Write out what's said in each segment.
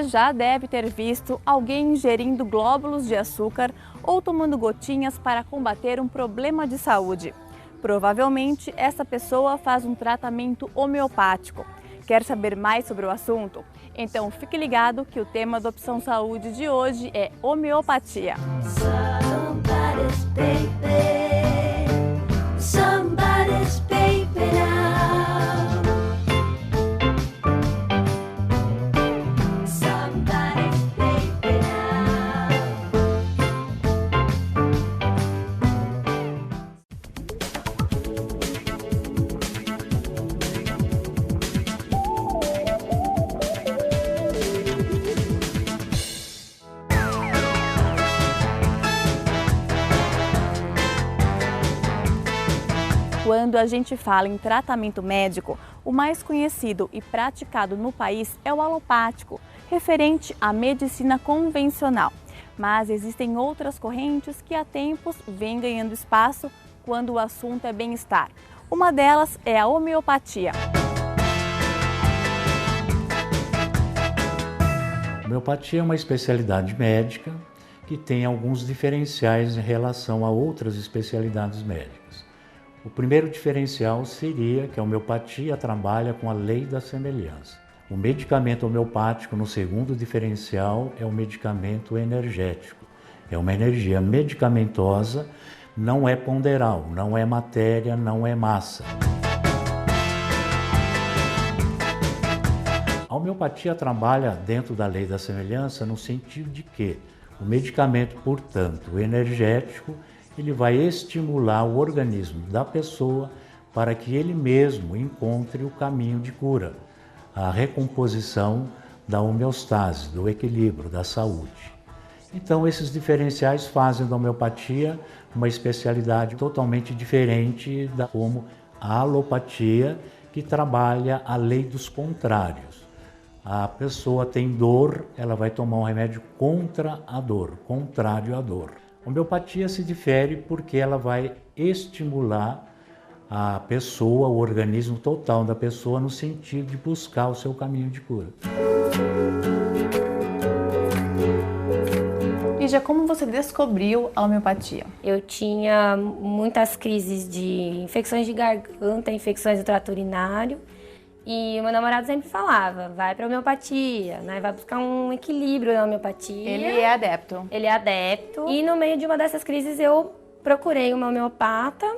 Você já deve ter visto alguém ingerindo glóbulos de açúcar ou tomando gotinhas para combater um problema de saúde. Provavelmente, essa pessoa faz um tratamento homeopático. Quer saber mais sobre o assunto? Então fique ligado que o tema da Opção Saúde de hoje é homeopatia. Somebody's baby. Somebody's baby now. Somebody's baby now. Quando a gente fala em tratamento médico, o mais conhecido e praticado no país é o alopático, referente à medicina convencional. Mas existem outras correntes que há tempos vêm ganhando espaço quando o assunto é bem-estar. Uma delas é a homeopatia. A homeopatia é uma especialidade médica que tem alguns diferenciais em relação a outras especialidades médicas. O primeiro diferencial seria que a homeopatia trabalha com a lei da semelhança. O medicamento homeopático, no segundo diferencial, é o medicamento energético. É uma energia medicamentosa, não é ponderal, não é matéria, não é massa. A homeopatia trabalha dentro da lei da semelhança no sentido de que o medicamento, portanto, energético, ele vai estimular o organismo da pessoa para que ele mesmo encontre o caminho de cura, a recomposição da homeostase, do equilíbrio, da saúde. Então, esses diferenciais fazem da homeopatia uma especialidade totalmente diferente da como a alopatia, que trabalha a lei dos contrários. A pessoa tem dor, ela vai tomar um remédio contra a dor, contrário à dor. A homeopatia se difere porque ela vai estimular a pessoa, o organismo total da pessoa, no sentido de buscar o seu caminho de cura. Lígia, como você descobriu a homeopatia? Eu tinha muitas crises de infecções de garganta, infecções do trato urinário. E o meu namorado sempre falava, vai pra homeopatia, né? Vai buscar um equilíbrio na homeopatia. Ele é adepto. Ele é adepto. E no meio de uma dessas crises eu procurei uma homeopata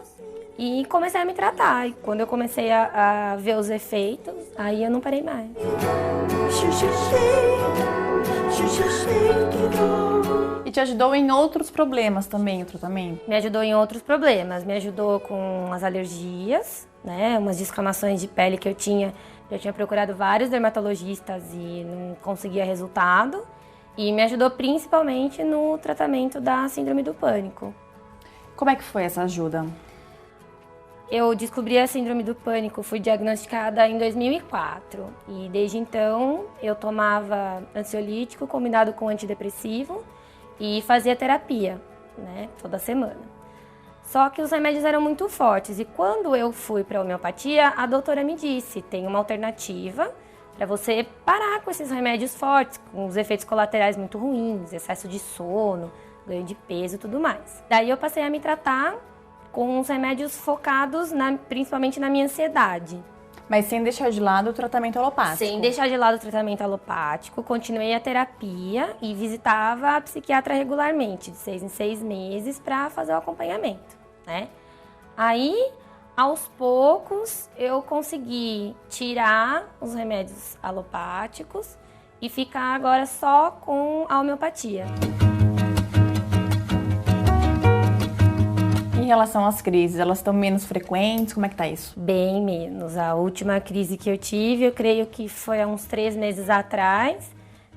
e comecei a me tratar. E quando eu comecei a ver os efeitos, aí eu não parei mais. E te ajudou em outros problemas também, o tratamento? Me ajudou em outros problemas. Me ajudou com as alergias, né? Umas descamações de pele que eu tinha. Eu tinha procurado vários dermatologistas e não conseguia resultado. E me ajudou principalmente no tratamento da síndrome do pânico. Como é que foi essa ajuda? Eu descobri a síndrome do pânico, fui diagnosticada em 2004. E desde então eu tomava ansiolítico combinado com antidepressivo e fazia terapia, né? Toda semana. Só que os remédios eram muito fortes e quando eu fui para a homeopatia, a doutora me disse, tem uma alternativa para você parar com esses remédios fortes, com os efeitos colaterais muito ruins, excesso de sono, ganho de peso e tudo mais. Daí eu passei a me tratar com os remédios focados principalmente na minha ansiedade. Mas sem deixar de lado o tratamento alopático? Sem deixar de lado o tratamento alopático, continuei a terapia e visitava a psiquiatra regularmente, de 6 em 6 meses, para fazer o acompanhamento, né? Aí, aos poucos, eu consegui tirar os remédios alopáticos e ficar agora só com a homeopatia. Em relação às crises, elas estão menos frequentes? Como é que tá isso? Bem menos. A última crise que eu tive, eu creio que foi há uns 3 meses atrás.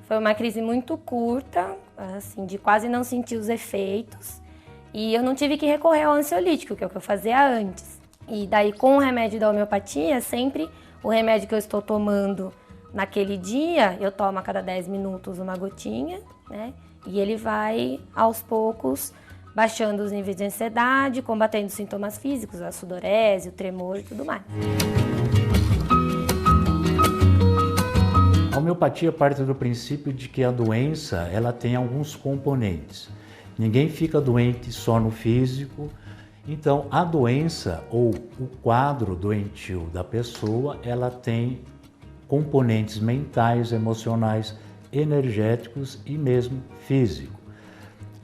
Foi uma crise muito curta, assim, de quase não sentir os efeitos. E eu não tive que recorrer ao ansiolítico, que é o que eu fazia antes. E daí, com o remédio da homeopatia, sempre o remédio que eu estou tomando naquele dia, eu tomo a cada 10 minutos uma gotinha, né? E ele vai, aos poucos, baixando os níveis de ansiedade, combatendo os sintomas físicos, a sudorese, o tremor e tudo mais. A A homeopatia parte do princípio de que a doença ela tem alguns componentes. Ninguém fica doente só no físico. Então, a doença ou o quadro doentio da pessoa, ela tem componentes mentais, emocionais, energéticos e mesmo físico.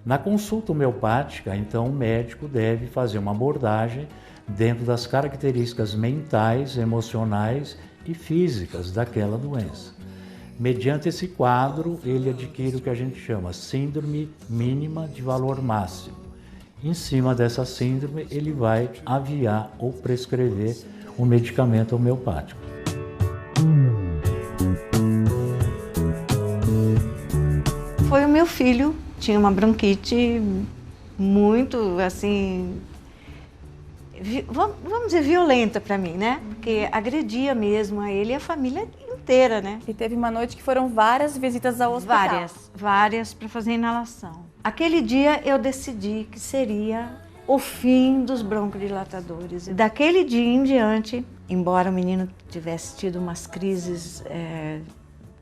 Na consulta homeopática, então, o médico deve fazer uma abordagem dentro das características mentais, emocionais e físicas daquela doença. Mediante esse quadro, ele adquire o que a gente chama síndrome mínima de valor máximo. Em cima dessa síndrome, ele vai aviar ou prescrever um medicamento homeopático. Foi o meu filho, tinha uma bronquite muito, assim, vamos dizer, violenta para mim, né? Porque agredia mesmo a ele e a família inteira, né? E teve uma noite que foram várias visitas ao hospital. Várias para fazer inalação. Aquele dia eu decidi que seria o fim dos broncodilatadores. Daquele dia em diante, embora o menino tivesse tido umas crises,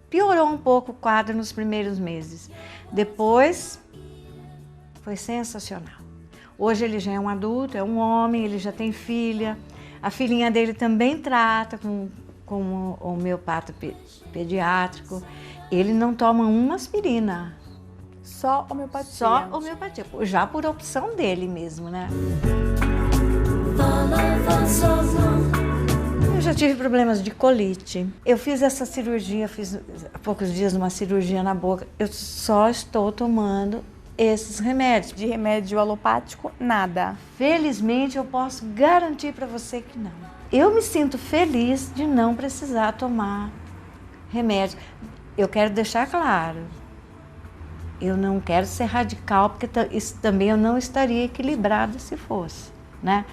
piorou um pouco o quadro nos primeiros meses. Depois, foi sensacional. Hoje ele já é um adulto, é um homem, ele já tem filha. A filhinha dele também trata com homeopata pediátrico. Ele não toma uma aspirina. Só homeopatia? Só homeopatia, já por opção dele mesmo, né? Eu já tive problemas de colite. Eu fiz essa cirurgia, fiz há poucos dias uma cirurgia na boca. Eu só estou tomando esses remédios. De remédio alopático, nada. Felizmente, eu posso garantir para você que não. Eu me sinto feliz de não precisar tomar remédio. Eu quero deixar claro, eu não quero ser radical, porque isso também eu não estaria equilibrada se fosse, né?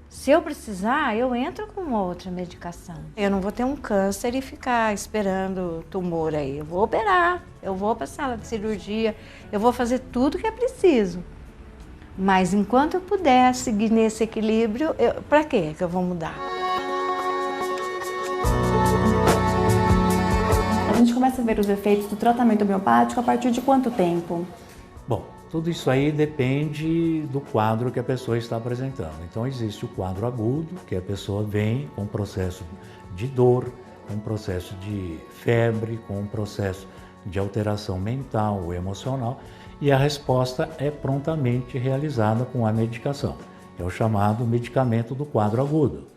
Se eu precisar, eu entro com uma outra medicação. Eu não vou ter um câncer e ficar esperando tumor aí. Eu vou operar, eu vou para a sala de cirurgia, eu vou fazer tudo que é preciso. Mas enquanto eu puder seguir nesse equilíbrio, para quê que eu vou mudar? A gente começa a ver os efeitos do tratamento homeopático a partir de quanto tempo? Bom, tudo isso aí depende do quadro que a pessoa está apresentando. Então existe o quadro agudo, que a pessoa vem com um processo de dor, com um processo de febre, com um processo de alteração mental ou emocional, e a resposta é prontamente realizada com a medicação. É o chamado medicamento do quadro agudo.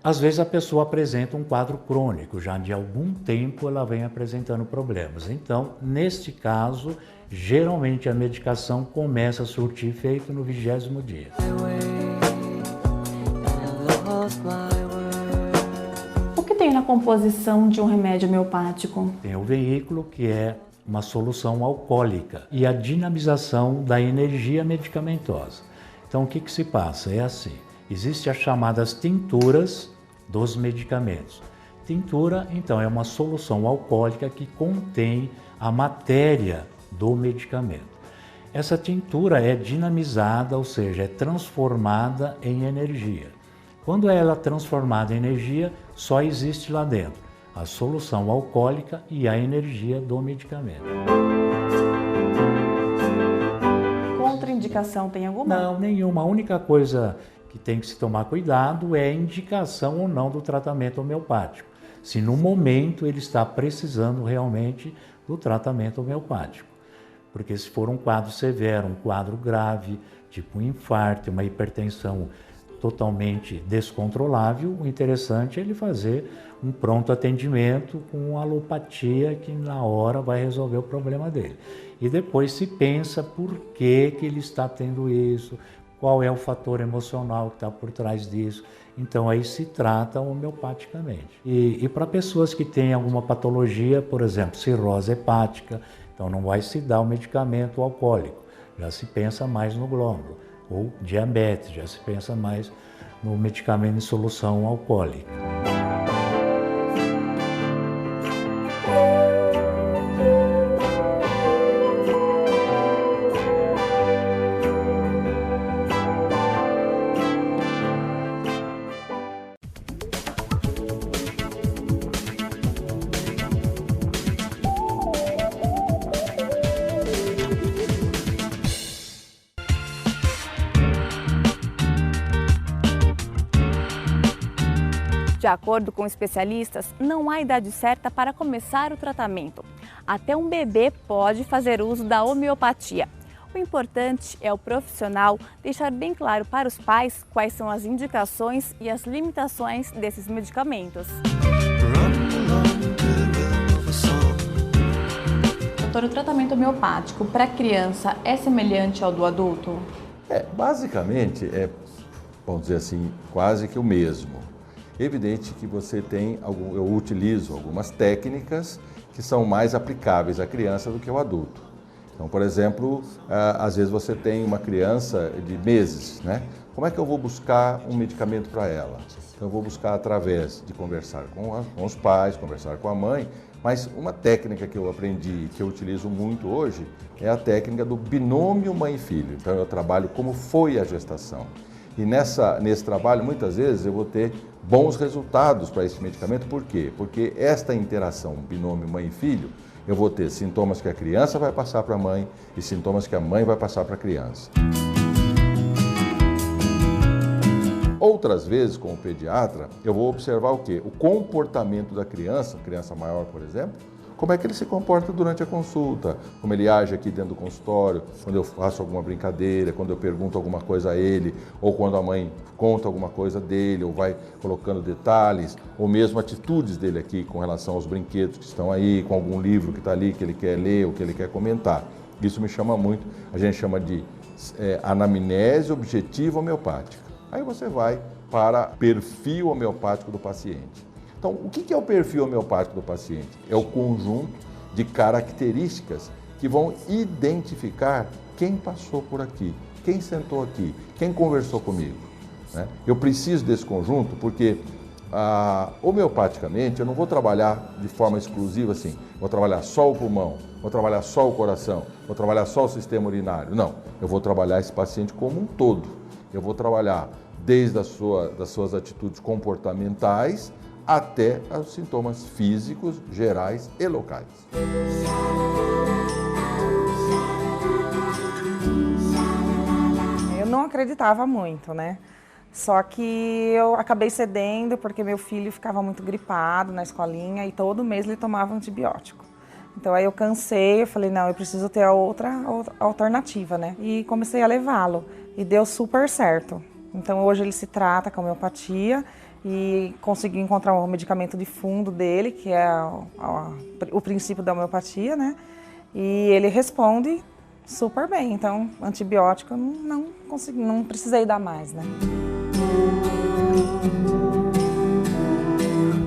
Às vezes a pessoa apresenta um quadro crônico, já de algum tempo ela vem apresentando problemas. Então, neste caso, geralmente a medicação começa a surtir efeito no 20º dia. O que tem na composição de um remédio homeopático? Tem o veículo, que é uma solução alcoólica, e a dinamização da energia medicamentosa. Então, o que se passa? É assim, existem as chamadas tinturas dos medicamentos. Tintura, então, é uma solução alcoólica que contém a matéria do medicamento. Essa tintura é dinamizada, ou seja, é transformada em energia. Quando ela é transformada em energia, só existe lá dentro a solução alcoólica e a energia do medicamento. Contraindicação tem alguma? Não, nenhuma. A única coisa que tem que se tomar cuidado é a indicação ou não do tratamento homeopático. Se no momento ele está precisando realmente do tratamento homeopático. Porque se for um quadro severo, um quadro grave, tipo um infarto, uma hipertensão totalmente descontrolável, o interessante é ele fazer um pronto atendimento com alopatia que na hora vai resolver o problema dele. E depois se pensa por que ele está tendo isso, qual é o fator emocional que está por trás disso. Então aí se trata homeopaticamente. E para pessoas que têm alguma patologia, por exemplo, cirrose hepática, então não vai se dar o medicamento alcoólico, já se pensa mais no glôbulo. Ou diabetes, já se pensa mais no medicamento em solução alcoólica. De acordo com especialistas, não há idade certa para começar o tratamento. Até um bebê pode fazer uso da homeopatia. O importante é o profissional deixar bem claro para os pais quais são as indicações e as limitações desses medicamentos. Doutor, o tratamento homeopático para criança é semelhante ao do adulto? Basicamente vamos dizer assim, quase que o mesmo. Evidente que eu utilizo algumas técnicas que são mais aplicáveis à criança do que ao adulto. Então, por exemplo, às vezes você tem uma criança de meses, né? Como é que eu vou buscar um medicamento para ela? Então, eu vou buscar através de conversar com os pais, conversar com a mãe, mas uma técnica que eu aprendi, que eu utilizo muito hoje, é a técnica do binômio mãe e filho. Então, eu trabalho como foi a gestação. E nesse trabalho, muitas vezes, eu vou ter bons resultados para esse medicamento. Por quê? Porque esta interação binômio mãe e filho, eu vou ter sintomas que a criança vai passar para a mãe e sintomas que a mãe vai passar para a criança. Outras vezes, como pediatra, eu vou observar o quê? O comportamento da criança maior, por exemplo, como é que ele se comporta durante a consulta, como ele age aqui dentro do consultório, quando eu faço alguma brincadeira, quando eu pergunto alguma coisa a ele, ou quando a mãe conta alguma coisa dele, ou vai colocando detalhes, ou mesmo atitudes dele aqui com relação aos brinquedos que estão aí, com algum livro que está ali que ele quer ler ou que ele quer comentar. Isso me chama muito, a gente chama de anamnese objetiva homeopática. Aí você vai para perfil homeopático do paciente. Então, o que é o perfil homeopático do paciente? É o conjunto de características que vão identificar quem passou por aqui, quem sentou aqui, quem conversou comigo, né? Eu preciso desse conjunto porque, homeopaticamente, eu não vou trabalhar de forma exclusiva assim, vou trabalhar só o pulmão, vou trabalhar só o coração, vou trabalhar só o sistema urinário. Não, eu vou trabalhar esse paciente como um todo. Eu vou trabalhar desde das suas atitudes comportamentais até os sintomas físicos, gerais e locais. Eu não acreditava muito, né? Só que eu acabei cedendo porque meu filho ficava muito gripado na escolinha e todo mês ele tomava antibiótico. Então aí eu cansei, eu falei, não, eu preciso ter a outra alternativa, né? E comecei a levá-lo e deu super certo. Então hoje ele se trata com homeopatia e consegui encontrar um medicamento de fundo dele, que é o princípio da homeopatia, né? E ele responde super bem. Então, antibiótico eu não precisei dar mais, né?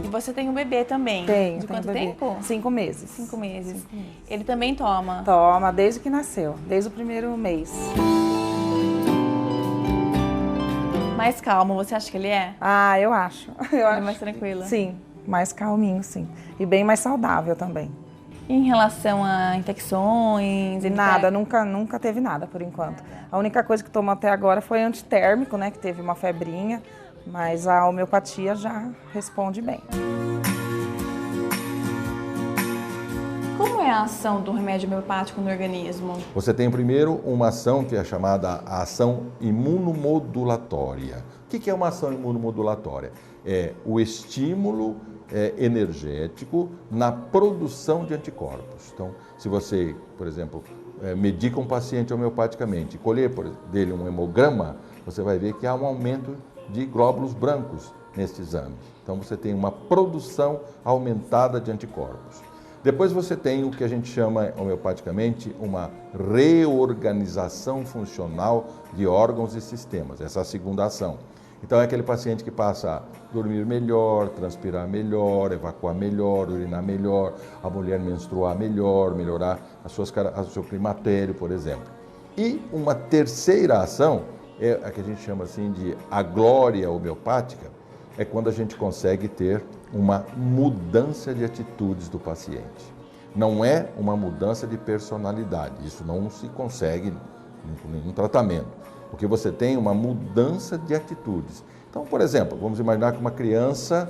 E você tem um bebê também? Tenho. De quanto tempo? 5 meses. 5 meses. Ele também toma? Toma, desde que nasceu, desde o primeiro mês. Mais calmo, você acha que ele é? Eu acho. Ele é mais tranquilo? Sim, mais calminho, sim. E bem mais saudável também. E em relação a infecções? Nada, nunca teve nada por enquanto. A única coisa que tomou até agora foi antitérmico, né? Que teve uma febrinha, mas a homeopatia já responde bem. Como é a ação do remédio homeopático no organismo? Você tem primeiro uma ação que é chamada ação imunomodulatória. O que é uma ação imunomodulatória? É o estímulo energético na produção de anticorpos. Então, se você, por exemplo, medica um paciente homeopaticamente e colher dele um hemograma, você vai ver que há um aumento de glóbulos brancos neste exame. Então, você tem uma produção aumentada de anticorpos. Depois você tem o que a gente chama homeopaticamente uma reorganização funcional de órgãos e sistemas, essa é a segunda ação. Então é aquele paciente que passa a dormir melhor, transpirar melhor, evacuar melhor, urinar melhor, a mulher menstruar melhor, melhorar o seu climatério, por exemplo. E uma terceira ação é a que a gente chama assim de a glória homeopática, é quando a gente consegue ter uma mudança de atitudes do paciente. Não é uma mudança de personalidade, isso não se consegue com nenhum tratamento, porque você tem uma mudança de atitudes. Então, por exemplo, vamos imaginar que uma criança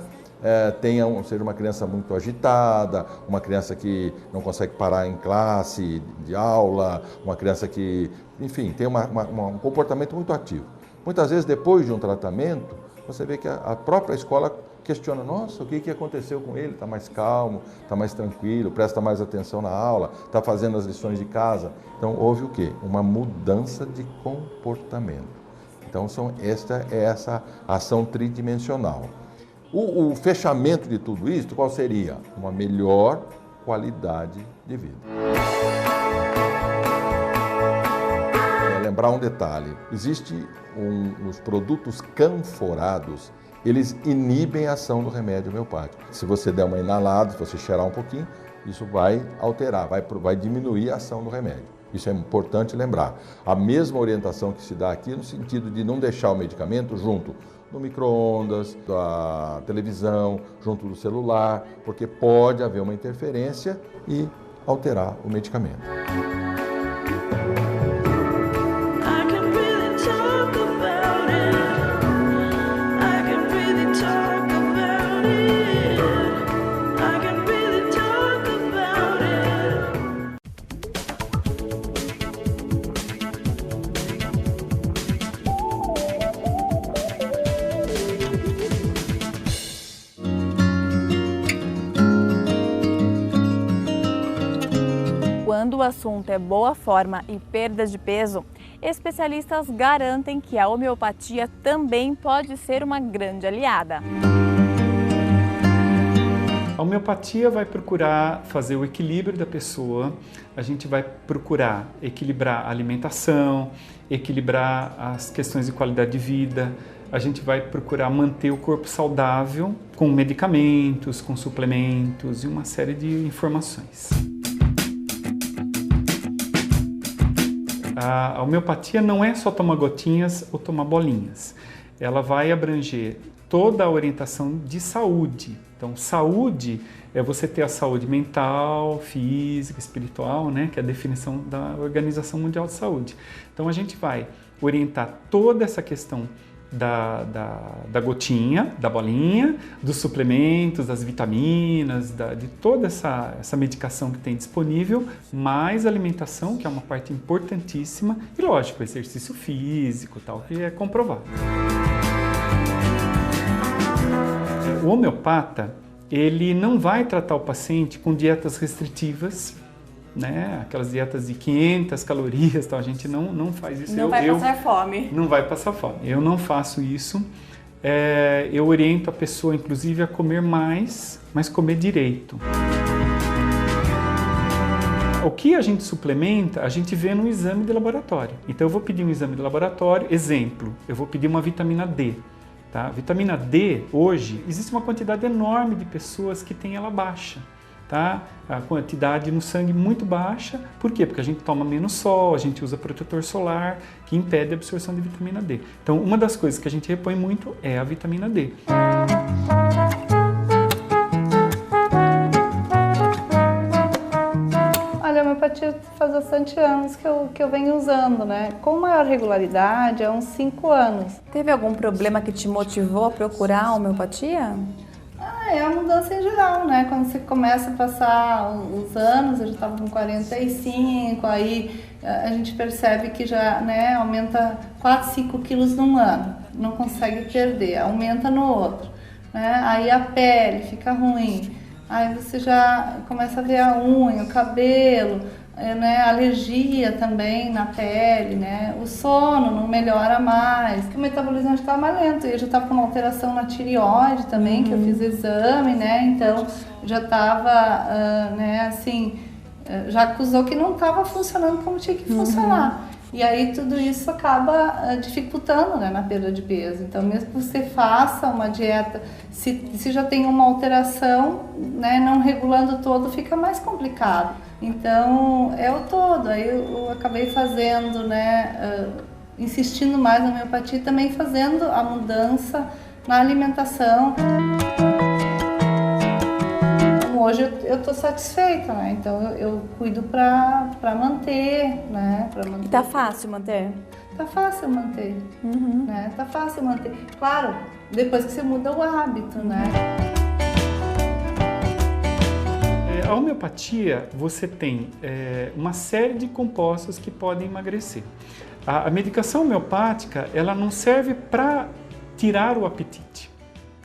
seja uma criança muito agitada, uma criança que não consegue parar em classe de aula, uma criança que, enfim, tem um comportamento muito ativo. Muitas vezes, depois de um tratamento, você vê que a própria escola questiona, nossa, o que aconteceu com ele? Está mais calmo, está mais tranquilo, presta mais atenção na aula, está fazendo as lições de casa. Então, houve o quê? Uma mudança de comportamento. Então, esta é essa ação tridimensional. O fechamento de tudo isso, qual seria? Uma melhor qualidade de vida. Lembrar um detalhe, existe os produtos canforados, eles inibem a ação do remédio homeopático. Se você der uma inalada, se você cheirar um pouquinho, isso vai alterar, vai diminuir a ação do remédio. Isso é importante lembrar. A mesma orientação que se dá aqui no sentido de não deixar o medicamento junto no micro-ondas, da televisão, junto do celular, porque pode haver uma interferência e alterar o medicamento. Quando o assunto é boa forma e perda de peso, especialistas garantem que a homeopatia também pode ser uma grande aliada. A homeopatia vai procurar fazer o equilíbrio da pessoa, a gente vai procurar equilibrar a alimentação, equilibrar as questões de qualidade de vida, a gente vai procurar manter o corpo saudável com medicamentos, com suplementos e uma série de informações. A homeopatia não é só tomar gotinhas ou tomar bolinhas. Ela vai abranger toda a orientação de saúde. Então, saúde é você ter a saúde mental, física, espiritual, né? Que é a definição da Organização Mundial de Saúde. Então, a gente vai orientar toda essa questão da gotinha, da bolinha, dos suplementos, das vitaminas, de toda essa medicação que tem disponível, mais alimentação, que é uma parte importantíssima, e lógico, exercício físico, tal, que é comprovado. O homeopata, ele não vai tratar o paciente com dietas restritivas, né? Aquelas dietas de 500 calorias, então a gente não faz isso. Não vai passar fome. Não vai passar fome. Eu não faço isso. Eu oriento a pessoa, inclusive, a comer mais, mas comer direito. O que a gente suplementa, a gente vê no exame de laboratório. Então eu vou pedir um exame de laboratório, exemplo, eu vou pedir uma vitamina D. Tá? Vitamina D, hoje, existe uma quantidade enorme de pessoas que têm ela baixa. Tá? A quantidade no sangue muito baixa. Por quê? Porque a gente toma menos sol, a gente usa protetor solar, que impede a absorção de vitamina D. Então, uma das coisas que a gente repõe muito é a vitamina D. Olha, a homeopatia faz bastante anos que eu venho usando, né? Com maior regularidade, há uns 5 anos. Teve algum problema que te motivou a procurar a homeopatia? É a mudança em geral, né? Quando você começa a passar os anos, eu já estava com 45, aí a gente percebe que já, né, aumenta 4, 5 quilos num ano, não consegue perder, aumenta no outro, né? Aí a pele fica ruim, aí você já começa a ver a unha, o cabelo, né, alergia também na pele, né, o sono não melhora mais, que o metabolismo estava mais lento, eu já estava com uma alteração na tireoide também, que eu fiz exame, né, então já estava, né, assim, já acusou que não estava funcionando como tinha que funcionar. E aí tudo isso acaba dificultando, né, na perda de peso. Então mesmo que você faça uma dieta, se já tem uma alteração, né, não regulando todo, fica mais complicado. Então é o todo. Aí eu acabei fazendo, né, insistindo mais na homeopatia e também fazendo a mudança na alimentação. Hoje eu estou satisfeita, né? Então eu cuido para manter, né? E tá fácil manter? Tá fácil manter, né? Tá fácil manter. Claro, depois que você muda o hábito, né? A homeopatia, você tem uma série de compostos que podem emagrecer. A medicação homeopática, ela não serve para tirar o apetite.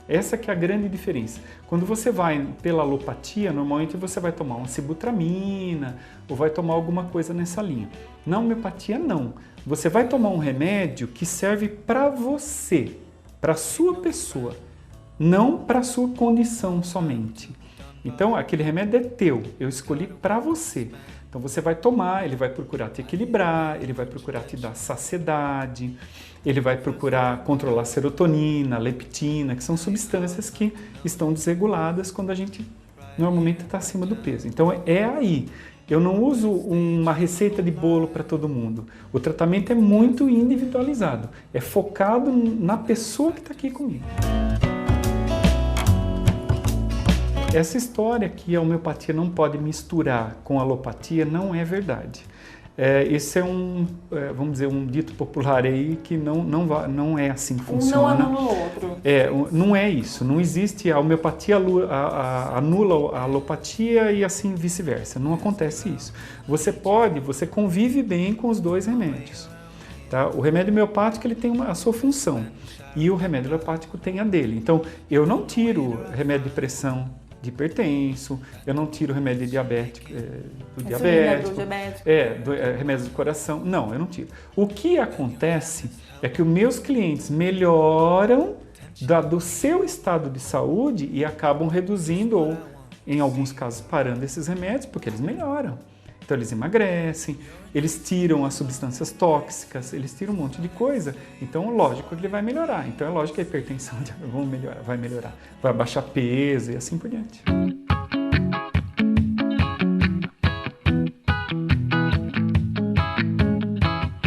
Essa que é a grande diferença. Quando você vai pela alopatia, normalmente você vai tomar uma sibutramina ou vai tomar alguma coisa nessa linha. Na homeopatia, não. Você vai tomar um remédio que serve para você, para a sua pessoa, não para a sua condição somente. Então, aquele remédio é teu, eu escolhi para você. Então, você vai tomar, ele vai procurar te equilibrar, ele vai procurar te dar saciedade, ele vai procurar controlar a serotonina, a leptina, que são substâncias que estão desreguladas quando a gente normalmente está acima do peso. Então, é aí. Eu não uso uma receita de bolo para todo mundo. O tratamento é muito individualizado, é focado na pessoa que está aqui comigo. Essa história que a homeopatia não pode misturar com a alopatia não é verdade. Esse é vamos dizer, um dito popular aí que não é assim que funciona. Um não anula o outro. Não é isso. Não existe a homeopatia anula a alopatia e assim vice-versa. Não acontece isso. Você convive bem com os dois remédios. Tá? O remédio homeopático ele tem a sua função e o remédio alopático tem a dele. Então, eu não tiro remédio de pressão de hipertenso, eu não tiro remédio de diabético, remédio do coração, não, eu não tiro. O que acontece é que os meus clientes melhoram do seu estado de saúde e acabam reduzindo ou, em alguns casos, parando esses remédios porque eles melhoram. Então eles emagrecem, eles tiram as substâncias tóxicas, eles tiram um monte de coisa. Então, lógico que ele vai melhorar. Então é lógico que a hipertensão vai melhorar, vai baixar peso e assim por diante.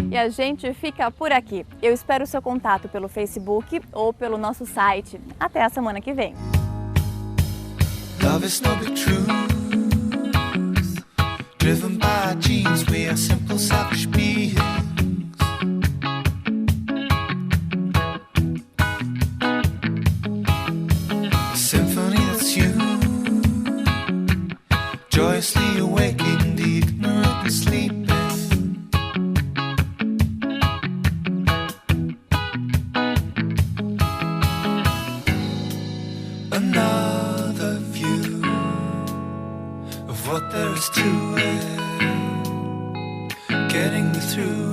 E a gente fica por aqui. Eu espero o seu contato pelo Facebook ou pelo nosso site. Até a semana que vem. Love is not the truth. Driven by genes, we are simple, selfish beings. A symphony that's you, joyously awaking the ignorant and sleeping. Another view of what there is to it, getting me through.